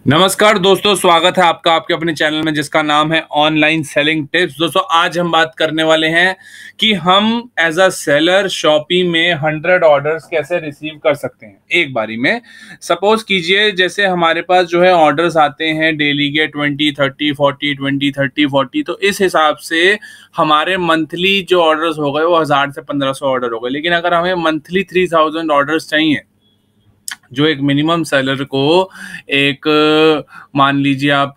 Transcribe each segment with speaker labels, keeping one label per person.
Speaker 1: नमस्कार दोस्तों, स्वागत है आपका आपके अपने चैनल में जिसका नाम है ऑनलाइन सेलिंग टिप्स। दोस्तों आज हम बात करने वाले हैं कि हम एज अ सेलर शॉपी में 100 ऑर्डर्स कैसे रिसीव कर सकते हैं एक बारी में। सपोज कीजिए जैसे हमारे पास जो है ऑर्डर्स आते हैं डेली के 20 30 40 20 30 40, तो इस हिसाब से हमारे मंथली जो ऑर्डर्स हो गए वो 1000 से 1500 ऑर्डर हो गए। लेकिन अगर हमें मंथली 3000 ऑर्डर्स चाहिए, जो एक मिनिमम सेलर को एक मान लीजिए आप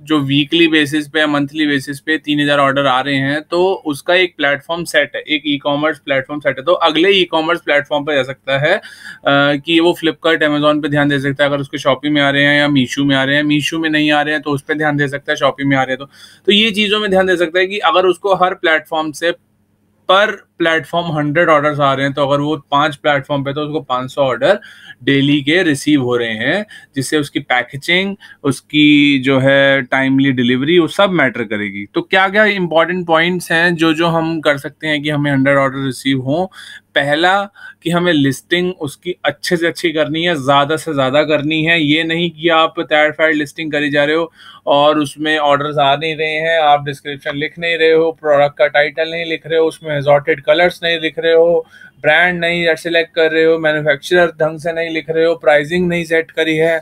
Speaker 1: जो वीकली बेसिस पे या मंथली बेसिस पे 3000 ऑर्डर आ रहे हैं, तो उसका एक प्लेटफॉर्म सेट है, एक ई कॉमर्स प्लेटफॉर्म सेट है। तो अगले ई कॉमर्स प्लेटफॉर्म पे जा सकता है कि वो फ्लिपकार्ट अमेजोन पे ध्यान दे सकता है अगर उसके शॉपी में आ रहे हैं, या मीशो में आ रहे हैं। मीशो में नहीं आ रहे हैं तो उस पर ध्यान दे सकता है, शॉपी में आ रहे हैं तो ये चीज़ों में ध्यान दे सकता है कि अगर उसको हर प्लेटफॉर्म से पर प्लेटफॉर्म 100 ऑर्डर्स आ रहे हैं, तो अगर वो 5 प्लेटफॉर्म पे तो उसको 500 ऑर्डर डेली के रिसीव हो रहे हैं, जिससे उसकी पैकेजिंग, उसकी जो है टाइमली डिलीवरी, वो सब मैटर करेगी। तो क्या क्या इंपॉर्टेंट पॉइंट्स हैं जो हम कर सकते हैं कि हमें 100 ऑर्डर रिसीव हों। पहला कि हमें लिस्टिंग उसकी अच्छे से अच्छी करनी है, ज़्यादा से ज़्यादा करनी है। ये नहीं कि आप तैयार फैयार लिस्टिंग करी जा रहे हो और उसमें ऑर्डर्स आ नहीं रहे हैं, आप डिस्क्रिप्शन लिख नहीं रहे हो, प्रोडक्ट का टाइटल नहीं लिख रहे हो, उसमें असॉर्टेड कलर्स नहीं लिख रहे हो, ब्रांड नहीं सेलेक्ट कर रहे हो, मैन्युफैक्चरर ढंग से नहीं लिख रहे हो, प्राइसिंग नहीं सेट करी है,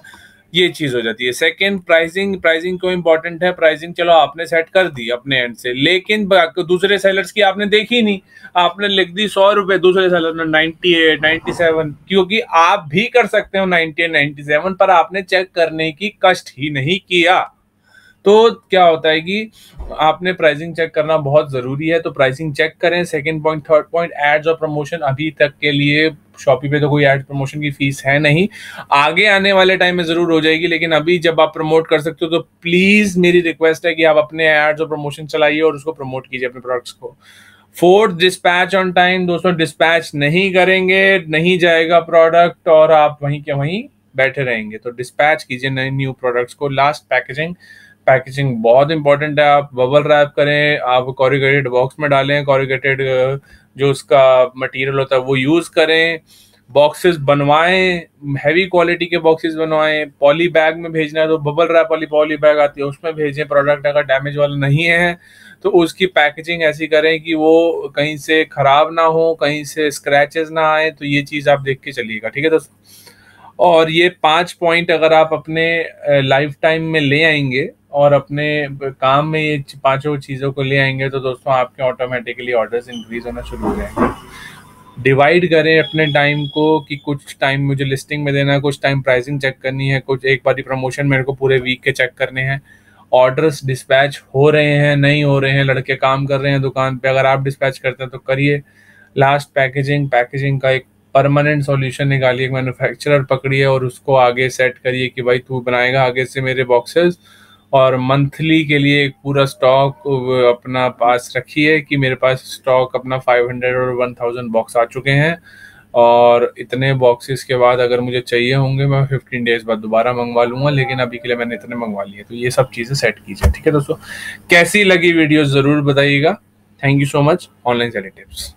Speaker 1: ये चीज हो जाती है। सेकंड, प्राइसिंग क्यों इंपॉर्टेंट है? प्राइसिंग चलो आपने सेट कर दी अपने एंड से, लेकिन दूसरे सेलर्स की आपने देखी नहीं, आपने लिख दी 100 रुपए, दूसरे सेलर ने 98 97, क्योंकि आप भी कर सकते हो 98 97, पर आपने चेक करने की कष्ट ही नहीं किया। तो क्या होता है कि आपने प्राइसिंग चेक करना बहुत ज़रूरी है, तो प्राइसिंग चेक करें। Second point, third point, ads और प्रमोशन। अभी तक के लिए शॉपी पे तो कोई एड प्रमोशन की फीस है नहीं, आगे आने वाले टाइम में ज़रूर हो जाएगी, लेकिन अभी जब आप प्रमोट कर सकते हो तो प्लीज़ मेरी रिक्वेस्ट है कि आप अपने एड्स और प्रमोशन चलाइए और उसको प्रमोट कीजिए अपने प्रोडक्ट्स को। Fourth, dispatch on time. दोस्तों डिस्पैच नहीं करेंगे, नहीं जाएगा प्रोडक्ट और आप वहीं के वहीं बैठे रहेंगे, तो डिस्पैच कीजिए नए न्यू प्रोडक्ट्स को। लास्ट, पैकेजिंग बहुत इंपॉर्टेंट है। आप बबल रैप करें, आप कॉरिगेटेड बॉक्स में डालें, कॉरिगेटेड जो उसका मटेरियल होता है वो यूज़ करें, बॉक्सेस बनवाएं, हैवी क्वालिटी के बॉक्सेस बनवाएं। पॉली बैग में भेजना है तो बबल रैप वाली पॉली बैग आती है उसमें भेजें। प्रोडक्ट अगर डैमेज वाला नहीं है तो उसकी पैकेजिंग ऐसी करें कि वो कहीं से खराब ना हो, कहीं से स्क्रैचेस ना आए, तो ये चीज़ आप देख के चलिएगा, ठीक है दोस्तों। और ये 5 पॉइंट अगर आप अपने लाइफ टाइम में ले आएंगे और अपने काम में ये पांचों चीज़ों को ले आएंगे, तो दोस्तों आपके ऑटोमेटिकली ऑर्डर्स इंक्रीज होना शुरू हो जाएंगे। डिवाइड करें अपने टाइम को कि कुछ टाइम मुझे लिस्टिंग में देना है, कुछ टाइम प्राइसिंग चेक करनी है, कुछ एक बारी प्रमोशन मेरे को पूरे वीक के चेक करने हैं। ऑर्डर्स डिस्पैच हो रहे हैं, नहीं हो रहे हैं, लड़के काम कर रहे हैं दुकान पे, अगर आप डिस्पैच करते हैं तो करिए। लास्ट, पैकेजिंग का एक परमानेंट सॉल्यूशन निकालिए, मैन्युफैक्चरर पकड़िए और उसको आगे सेट करिए कि भाई तू बनाएगा आगे से मेरे बॉक्सेस, और मंथली के लिए एक पूरा स्टॉक अपना पास रखिए कि मेरे पास स्टॉक अपना 500 और 1000 बॉक्स आ चुके हैं, और इतने बॉक्सेस के बाद अगर मुझे चाहिए होंगे मैं 15 डेज बाद दोबारा मंगवा लूंगा, लेकिन अभी के लिए मैंने इतने मंगवा लिए। तो ये सब चीज़ें सेट कीजिए, ठीक है दोस्तों। कैसी लगी वीडियो ज़रूर बताइएगा। Thank you so much. Online selling tips.